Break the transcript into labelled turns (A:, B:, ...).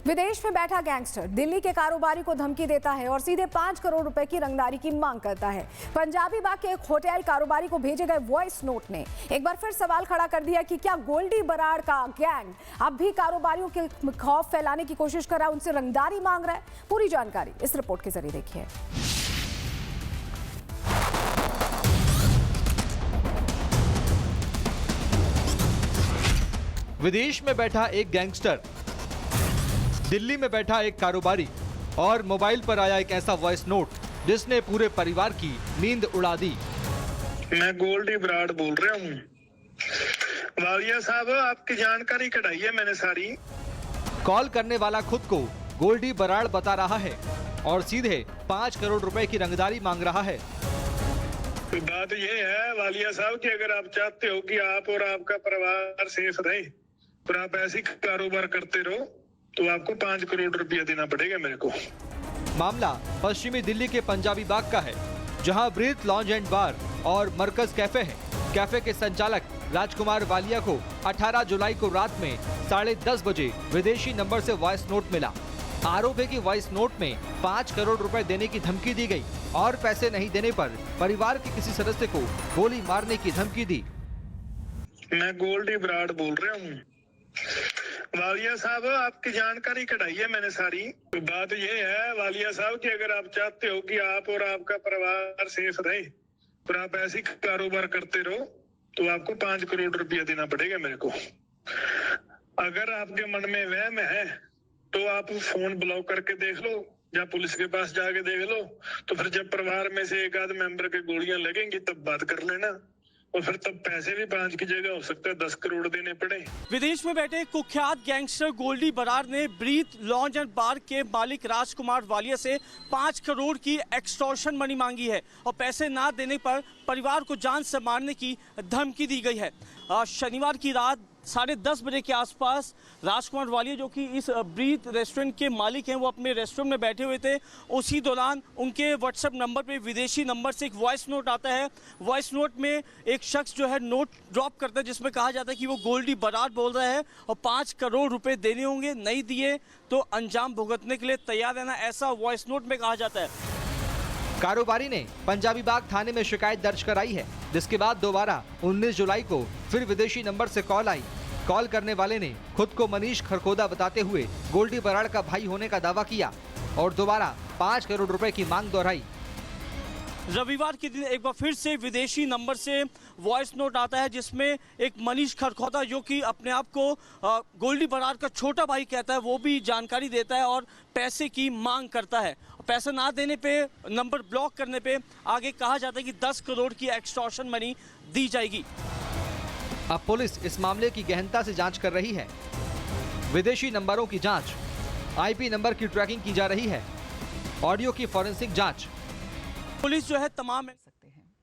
A: विदेश में बैठा गैंगस्टर दिल्ली के कारोबारी को धमकी देता है और सीधे 5 करोड़ रुपए की रंगदारी की मांग करता है। पंजाबी बाग के एक होटल कारोबारी को भेजे गए वॉइस नोट ने एक बार फिर सवाल खड़ा कर दिया कि क्या गोल्डी बराड़ का गैंग अब भी कारोबारियों के खौफ फैलाने की कोशिश कर रहा है, उनसे रंगदारी मांग रहा है। पूरी जानकारी इस रिपोर्ट के जरिए देखिए।
B: विदेश में बैठा एक गैंगस्टर, दिल्ली में बैठा एक कारोबारी और मोबाइल पर आया एक ऐसा वॉइस नोट जिसने पूरे परिवार की नींद उड़ा दी।
C: मैं गोल्डी बराड़ बोल रहा हूँ। वालिया साहब, आपकी जानकारी कढ़ाई है मैंने सारी।
B: कॉल करने वाला खुद को गोल्डी बराड़ बता रहा है और सीधे 5 करोड़ रुपए की रंगदारी मांग रहा है।
C: तो बात ये है वालिया साहब कि अगर आप चाहते हो कि आप और आपका परिवार सेफ रहे और आप ऐसे कारोबार करते रहो तो आपको 5 करोड़ रुपया देना पड़ेगा मेरे को।
B: मामला पश्चिमी दिल्ली के पंजाबी बाग का है, जहां ब्रीथ लॉन्ज एंड बार और मरकज कैफे है। कैफे के संचालक राजकुमार वालिया को 18 जुलाई को रात में 10:30 बजे विदेशी नंबर से वॉइस नोट मिला। आरोप है कि वॉइस नोट में 5 करोड़ रुपए देने की धमकी दी गई और पैसे नहीं देने पर परिवार के किसी सदस्य को गोली मारने की धमकी दी।
C: मैं गोल्डी बराड़ बोल रहा हूँ। वालिया साहब, आपकी जानकारी कढ़ाई है मैंने सारी। तो बात ये है वालिया साहब कि अगर आप चाहते हो कि आप और आपका परिवार सेफ रहे और आप ऐसे कारोबार करते रहो तो आपको 5 करोड़ रुपया देना पड़ेगा मेरे को। अगर आपके मन में वहम है तो आप फोन ब्लॉक करके देख लो या पुलिस के पास जाके देख लो। तो फिर जब परिवार में से एक आध मेंबर के गोलियां लगेंगी तब बात कर लेना, और फिर तब पैसे भी 5 की जगह हो सकता है 10 करोड़ देने पड़े।
D: विदेश में बैठे कुख्यात गैंगस्टर गोल्डी बराड़ ने ब्रीथ लॉन्ज एंड बार के मालिक राजकुमार वालिया से 5 करोड़ की एक्सटॉर्शन मनी मांगी है और पैसे ना देने पर परिवार को जान से मारने की धमकी दी गई है। शनिवार की रात 10:30 बजे के आसपास राजकुमार वालिया, जो कि इस ब्रीथ रेस्टोरेंट के मालिक हैं, वो अपने रेस्टोरेंट में बैठे हुए थे। उसी दौरान उनके व्हाट्सएप नंबर पे विदेशी नंबर से एक वॉइस नोट आता है। वॉइस नोट में एक शख्स जो है नोट ड्रॉप करता है जिसमें कहा जाता है कि वो गोल्डी बराड़ बोल रहा है और 5 करोड़ रुपए देने होंगे, नहीं दिए तो अंजाम भुगतने के लिए तैयार रहना, ऐसा वॉइस नोट में कहा जाता है।
B: कारोबारी ने पंजाबी बाग थाने में शिकायत दर्ज कराई है, जिसके बाद दोबारा 19 जुलाई को फिर विदेशी नंबर से कॉल आई। कॉल करने वाले ने खुद को मनीष खरखोदा बताते हुए गोल्डी बराड़ का भाई होने का दावा किया और दोबारा 5 करोड़ रुपए की मांग दोहराई।
D: रविवार के दिन एक बार फिर से विदेशी नंबर से वॉइस नोट आता है जिसमें एक मनीष खरखोदा, जो कि अपने आप को गोल्डी बराड़ का छोटा भाई कहता है, वो भी जानकारी देता है और पैसे की मांग करता है। पैसा ना देने पे, नंबर ब्लॉक करने पे आगे कहा जाता है कि 10 करोड़ की एक्सटॉर्शन मनी दी जाएगी।
B: अब पुलिस इस मामले की गहनता से जांच कर रही है। विदेशी नंबरों की जांच, आईपी नंबर की ट्रैकिंग की जा रही है, ऑडियो की फॉरेंसिक जांच।
D: पुलिस जो है तमाम